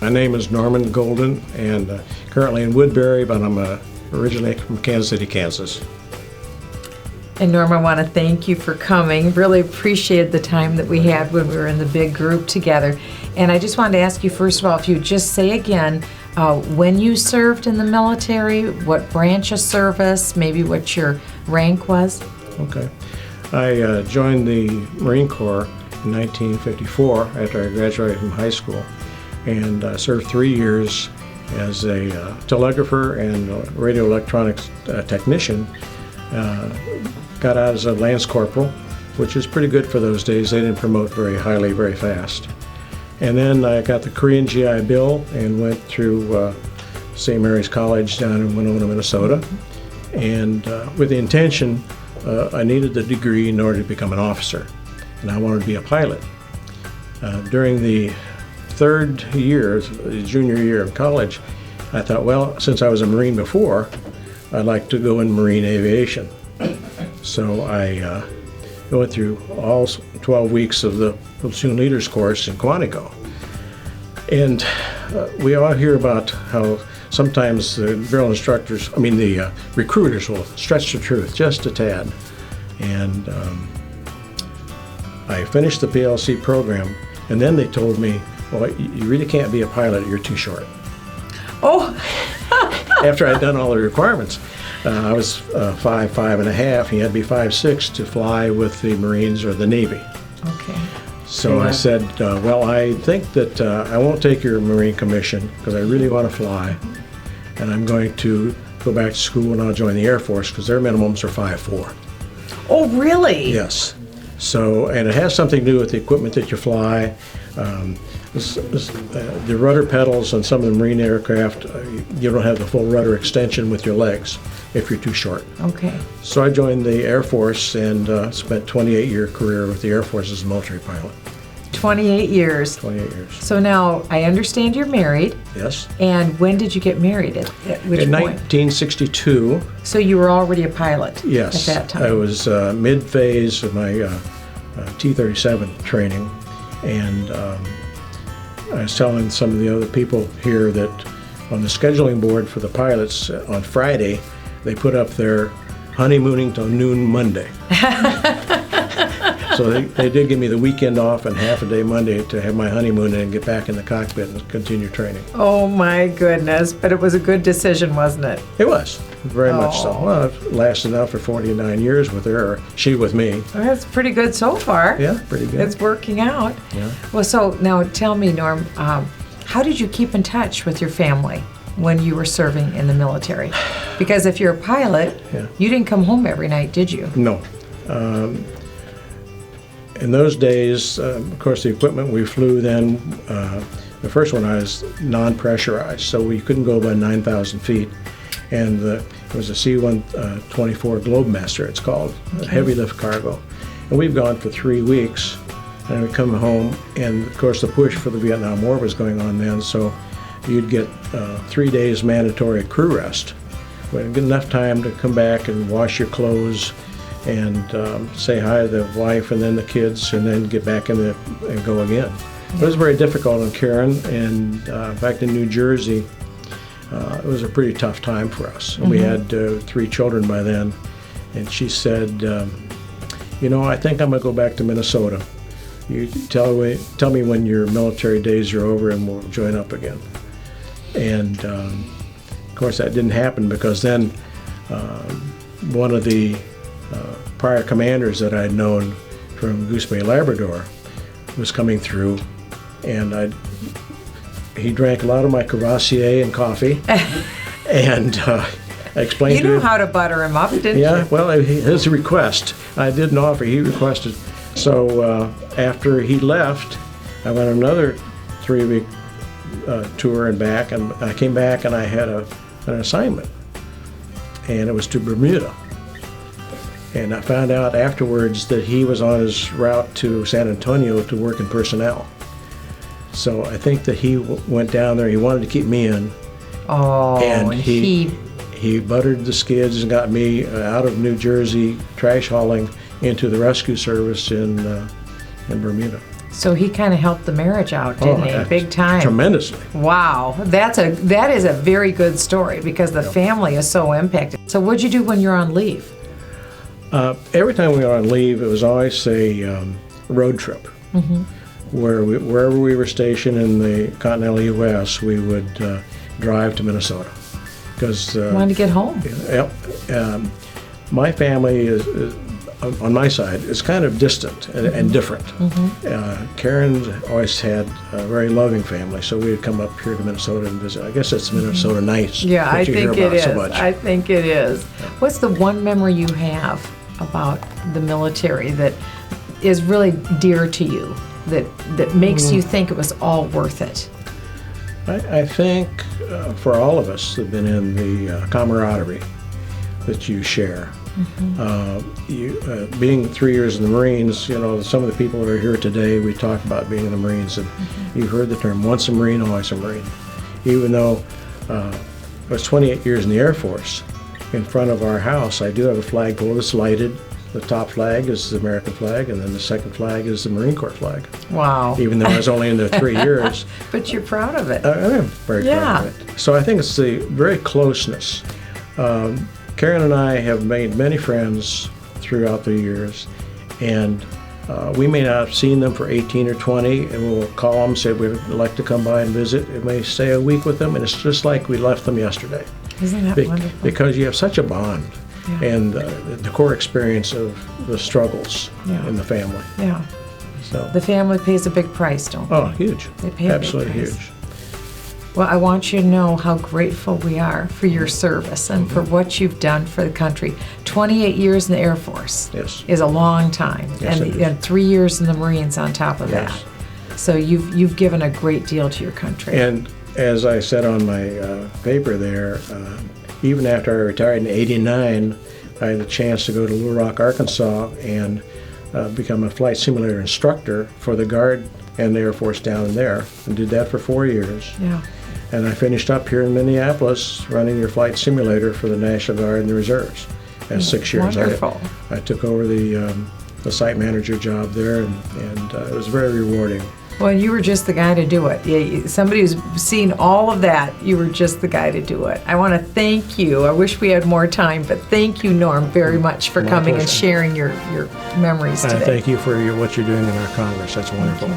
My name is Norman Golden, and currently in Woodbury, but I'm originally from Kansas City, Kansas. And Norm, I want to thank you for coming. Really appreciated the time that we had when we were in the big group together. And I just wanted to ask you, first of all, if you would just say again when you served in the military, what branch of service, maybe what your rank was. Okay. I joined the Marine Corps in 1954 after I graduated from high school, and served 3 years as a telegrapher and radio electronics technician. Got out as a lance corporal, which is pretty good for those days. They didn't promote very highly very fast. And then I got the Korean GI Bill and went through St. Mary's College down in Winona, Minnesota. And with the intention, I needed the degree in order to become an officer, and I wanted to be a pilot. During the third year, the junior year of college, I thought, well, since I was a Marine before, I'd like to go in marine aviation. So I went through all 12 weeks of the platoon leaders course in Quantico. And we all hear about how sometimes the drill instructors, the recruiters will stretch the truth just a tad. And I finished the PLC program, and then they told me, well, you really can't be a pilot, you're too short. Oh! After I'd done all the requirements. I was 5'5.5". He had to be 5'6" to fly with the Marines or the Navy. Okay. So I said, well, I think that I won't take your Marine commission because I really want to fly, and I'm going to go back to school and I'll join the Air Force because their minimums are 5'4". Oh, really? Yes. So, and it has something to do with the equipment that you fly. The rudder pedals on some of the Marine aircraft, you don't have the full rudder extension with your legs if you're too short. Okay. So I joined the Air Force and spent 28-year career with the Air Force as a military pilot. 28 years. 28 years. So now I understand you're married. Yes. And when did you get married? At which In point? 1962. So you were already a pilot. Yes. At that time. I was mid-phase of my T-37 training, and I was telling some of the other people here that on the scheduling board for the pilots on Friday, they put up their honeymooning till noon Monday. So they did give me the weekend off and half a day Monday to have my honeymoon and get back in the cockpit and continue training. Oh my goodness, but it was a good decision, wasn't it? It was, very much so. Well, I've lasted now for 49 years with her, or she with me. Well, that's pretty good so far. Yeah, pretty good. It's working out. Yeah. Well, so now tell me, Norm, how did you keep in touch with your family when you were serving in the military? Because if you're a pilot, you didn't come home every night, did you? No. In those days, of course, the equipment we flew then, the first one I was non-pressurized, so we couldn't go above 9,000 feet. And it was a C-130 Globemaster, it's called, heavy lift cargo. And we've gone for 3 weeks, and we come home, and of course the push for the Vietnam War was going on then, so you'd get 3 days mandatory crew rest. We didn't get enough time to come back and wash your clothes and say hi to the wife and then the kids, and then get back in and go again. It was very difficult on Karen, and back in New Jersey, it was a pretty tough time for us. And we had 3 children by then, and she said, you know, I think I'm going to go back to Minnesota. You tell me when your military days are over and we'll join up again. And of course that didn't happen because then one of the prior commanders that I'd known from Goose Bay, Labrador, was coming through, and he drank a lot of my Courvoisier and coffee, and I explained to him. You knew how to butter him up, didn't you? Yeah, well, his request. I didn't offer, he requested. So after he left, I went on another 3-week tour and back, and I came back and I had an assignment, and it was to Bermuda. And I found out afterwards that he was on his route to San Antonio to work in personnel. So I think that he went down there, he wanted to keep me in. Oh, and he buttered the skids and got me out of New Jersey trash hauling into the rescue service in Bermuda. So he kind of helped the marriage out, didn't he? Big time. Tremendously. Wow, that is a very good story because the family is so impacted. So what'd you do when you're on leave? Every time we were on leave, it was always a road trip. Wherever we were stationed in the continental U.S., we would drive to Minnesota. Because Wanted to get home. My family is on my side is kind of distant and different. Karen's always had a very loving family, so we would come up here to Minnesota and visit. I guess it's Minnesota nice. Yeah, that I you think hear it about is. so much. I think it is. What's the one memory you have about the military that is really dear to you, that makes you think it was all worth it? I think for all of us that have been in the camaraderie that you share. Being 3 years in the Marines, you know, some of the people that are here today, we talk about being in the Marines, and you've heard the term, once a Marine, always a Marine. Even though I was 28 years in the Air Force, in front of our house, I do have a flagpole that's lighted. The top flag is the American flag, and then the second flag is the Marine Corps flag. Wow. Even though I was only in there 3 years. But you're proud of it. I am very proud of it. So I think it's the very closeness. Karen and I have made many friends throughout the years, and we may not have seen them for 18 or 20, and we'll call them, say we'd like to come by and visit. It may stay a week with them, and it's just like we left them yesterday. Isn't that wonderful? Because you have such a bond, and the core experience of the struggles in the family. Yeah. So. The family pays a big price, don't they? Oh, huge. They pay a absolutely big price. Huge. Well, I want you to know how grateful we are for your service and for what you've done for the country. 28 years in the Air Force is a long time, Yes, and 3 years in the Marines on top of that. So you've given a great deal to your country. And as I said on my paper there, even after I retired in '89, I had a chance to go to Little Rock, Arkansas, and become a flight simulator instructor for the Guard and the Air Force down there, and did that for 4 years. Yeah. And I finished up here in Minneapolis running your flight simulator for the National Guard and the Reserves. And 6 years. Wonderful. I took over the site manager job there, and it was very rewarding. Well, you were just the guy to do it. Somebody who's seen all of that, you were just the guy to do it. I want to thank you. I wish we had more time, but thank you, Norm, very much for coming and sharing your memories today. Thank you for what you're doing in our Congress. That's wonderful.